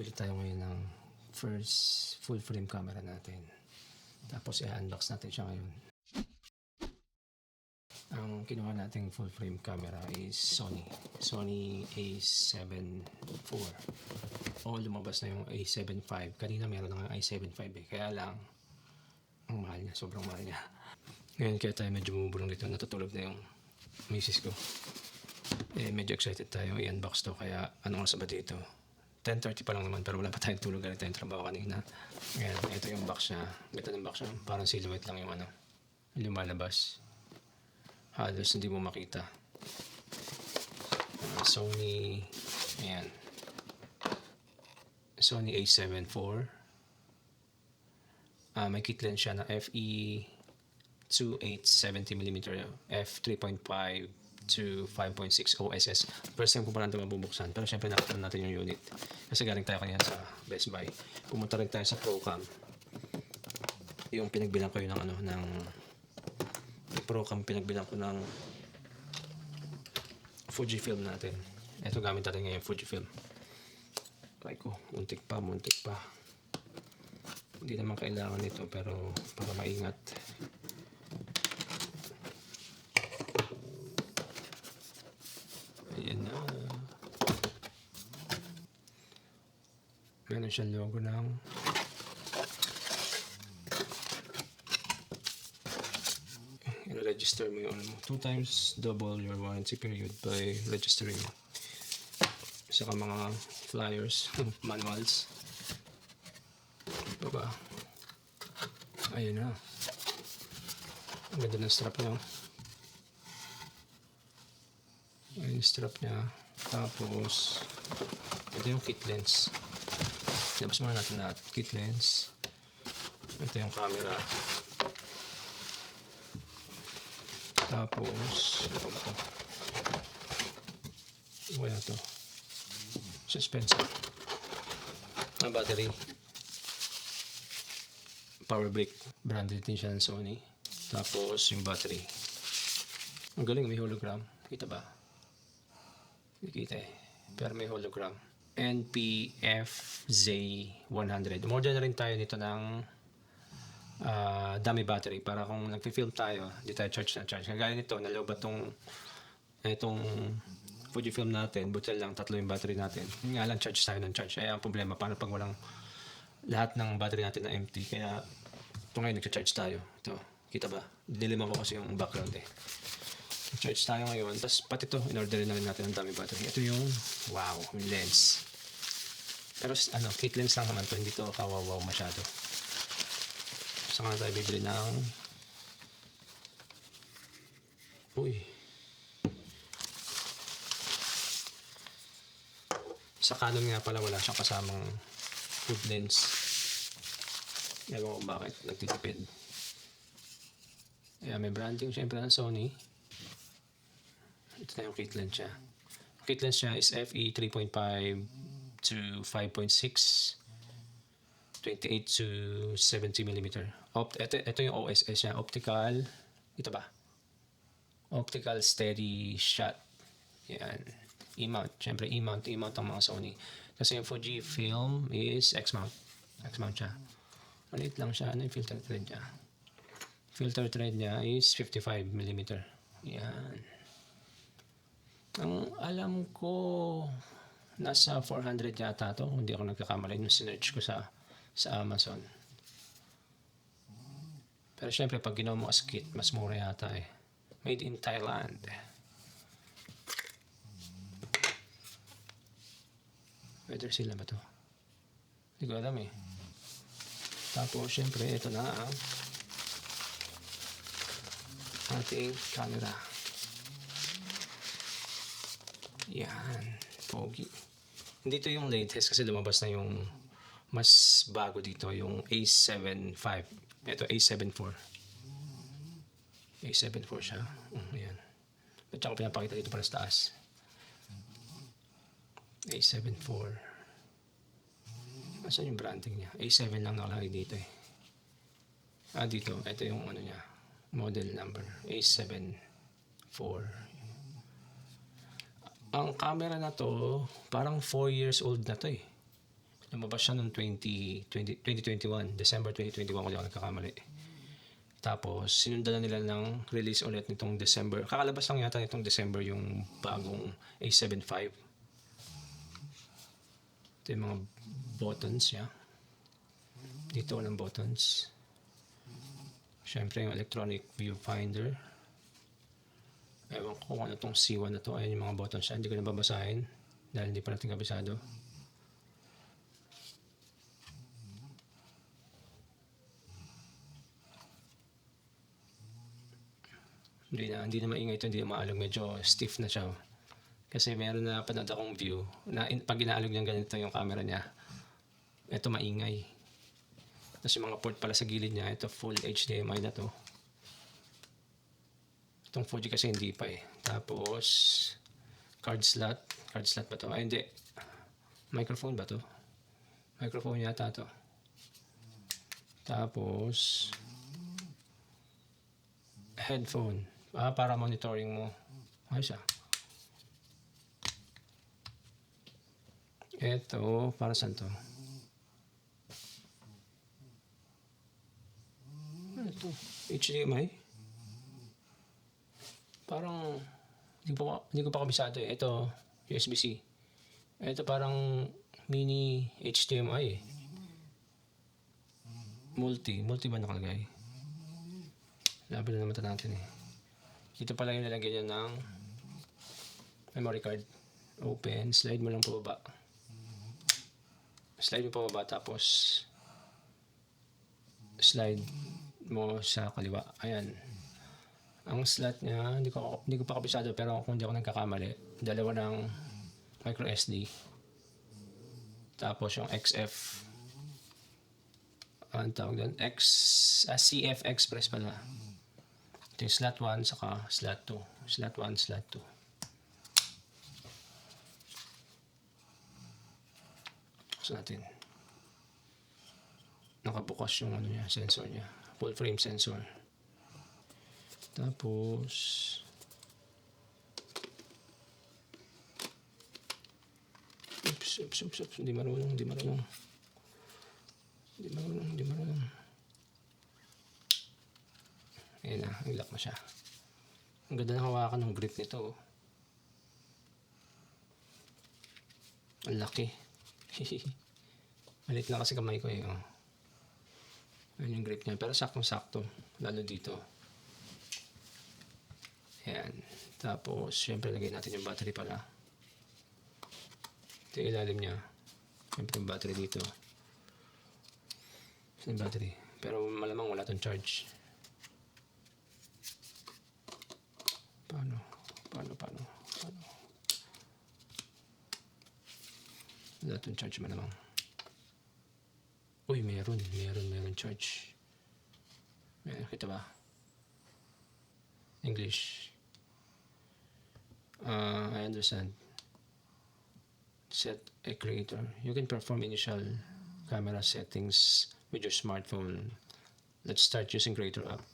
Bibili tayo ngayon ng first full frame camera natin. Tapos i-unbox natin siya ngayon. Ang kinuha nating full frame camera is Sony A7 IV. Lumabas na yung A7 V. Kanina meron na ng A7 V eh. Kaya lang, ang mahal niya. Sobrang mahal niya. Ngayon kaya tayo medyo bumubulong dito. Natutulog na yung misis ko. Medyo excited tayo i-unbox to. Kaya anong oras ba dito? 10:30 pa lang naman, pero wala pa tayong tulog. Galing tayong trabaho kanina. Ayan, ito yung box niya. Ganda ng box niya. Parang silhouette lang yung lumalabas. Halos hindi mo makita. Sony, ayan. Sony A7 IV. May kit lens siya na FE2870mm f3.5 to 5.6 OSS. First time ko pa lang ito mabubuksan. Pero syempre nakita natin yung unit. Kasi galing tayo kanina sa Best Buy. Pumunta rin tayo sa Procam. Yung pinagbilang ko yun ng Procam, pinagbilang ko ng Fujifilm natin. Ito gamit natin ngayon, Fujifilm. Try ko, muntik pa. Hindi naman kailangan nito pero para maingat. Ayan na. Meron siyang logo ng register mo yung 2 times double your warranty period by registering. Saka mga flyers, manuals. Diba? Ayun na. Ang ganda ng strap niya. Ayun yung strap niya. Tapos ito yung kit lens. Labas muna natin lahat. Kit lens. Ito yung camera. Tapos ito ba ito? Wala ito. Suspension. Ang battery. Power brick. Branded din siya ng Sony. Tapos yung battery. Ang galing, may hologram. Kita ba? Hindi kita eh. Pero may hologram. NPFZ100. Umorder na rin tayo nito ng dummy battery para kung nagpi-film tayo, di tayo charge. Kagaya nito, nalobat itong Fujifilm natin, butil lang, 3 yung battery natin. Yung nga lang, charge tayo ng charge. Kaya ang problema, paano pag walang lahat ng battery natin na empty? Kaya ito ngayon, nagcha-charge tayo. Ito, kita ba? Dilim ako kasi yung background eh. Charge tayo ngayon. Tapos pati ito, in-order na rin natin ng dummy battery. Ito yung, wow, yung lens. Pero kit lens lang naman to, hindi to kawawaw masyado. Saka na tayo bibili ng sa Canon nga pala wala siyang kasamang good lens. Ewan ko bakit nagtitipid. May branding syempre ng Sony. Ito na yung kit lens siya. Kit lens siya is FE3.5 to 5.6 28 to 70mm. Ito yung OSS niya. Optical. Ito ba? Optical steady shot. Yan. E-mount. Siyempre E-mount ang mga Sony. Kasi yung Fujifilm is X-mount. X-mount siya. Maliit lang siya. Ano yung filter thread niya? Filter thread niya is 55mm. Yan. Ang alam ko nasa 400 yata to. Hindi ako nagkakamali nung sinerch ko sa Amazon. Pero syempre pag ginawa mo as kit, mas mura yata eh. Made in Thailand. Whether sila ba to? Hindi ko alam eh. Tapos syempre ito na ang ating camera. Yan. Pogi. Hindi to yung latest kasi lumabas na yung mas bago dito, yung A7 V. Ito, A7 IV. A7 IV siya. Ayan. At saka pinapakita dito para sa taas. A7 IV. Asan yung branding niya? A7 lang nakalagay dito eh. Dito. Ito yung niya. Model number. A7 IV. Ang camera na to, parang 4 years old na to eh. Lumabas siya noong 2021, December 2021 kung di ako nagkakamali. Tapos, sinundan na nila ng release ulit nitong December. Kakalabas lang yata nitong December yung bagong A7 V. Ito yung mga buttons niya. Dito walang buttons. Siyempre yung electronic viewfinder. Ewan ko kung ano itong C1 na to. Ayan yung mga buttons siya. Hindi ko na babasahin dahil hindi pa natin kabisado. Hindi na maingay ito, hindi na maalog. Medyo stiff na siya. Kasi meron na panood akong view na pag inaalog niyang ganito yung camera niya, ito maingay. Tapos yung mga port pala sa gilid niya, ito full HDMI na to. Itong Fuji kasi hindi pa eh. Tapos, card slot ba to? Ay hindi. Microphone ba to? Microphone yata to. Tapos, headphone. Para monitoring mo. Ayos ah. Ito, para saan to? Ano to? HDMI? Parang, hindi ko pa kabisado eh. Ito, USB-C. Ito parang mini HDMI eh. Multi ba nakalagay? Laban na naman natin eh. Dito pala yung nalagyan niya ng memory card. Open, slide mo lang pababa. Slide mo pababa tapos slide mo sa kaliwa. Ayan. Ang slot niya, hindi ko pa kabisado pero kung hindi ako nagkakamali, dalawa ng micro SD. Tapos yung XF, ang tawag doon, CF Express pala. Ito yung slot 1 saka slot 2. Slot 1, slot 2. Tapos natin. Nakabukas yung ano niya, sensor niya. Full frame sensor. Tapos oops. Hindi marunong. Ayan na, ilak na siya. Ang ganda ng hawakan ng grip nito. Ang laki. Malit lang kasi kamay ko eh. Oh. Ayan yung grip niya. Pero saktong-sakto. Lalo dito. Ayan. Tapos, syempre lagay natin yung battery pala. Ito yung ilalim niya. Syempre yung battery dito. Yung battery. Pero malamang wala itong charge. Paano? Wala itong charge malamang. Uy, meron charge. Kita ba? English. I understand. Set a creator. You can perform initial camera settings with your smartphone. Let's start using Creator app.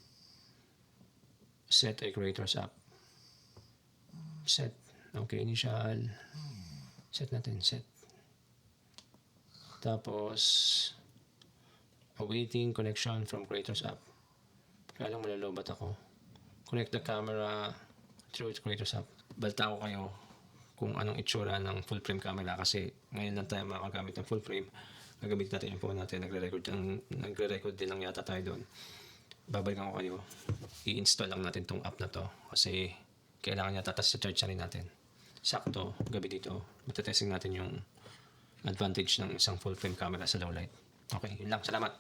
Set a creators app. Set. Okay, initial. Set natin. Set. Tapos, awaiting connection from Creators app. Kaya lang malalobat ako. Connect the camera through Creators app. Balta ko kayo kung anong itsura ng full frame camera kasi ngayon lang tayo makagamit ng full frame. Gagamit natin yung phone natin. Nagre-record din lang yata tayo doon. Babalikan ko kayo. I-install lang natin tong app na to kasi kailangan yata tapos sa-charge na rin natin. Sakto, gabi dito. Matatesting natin yung advantage ng isang full frame camera sa low light. Okay, yun lang. Salamat.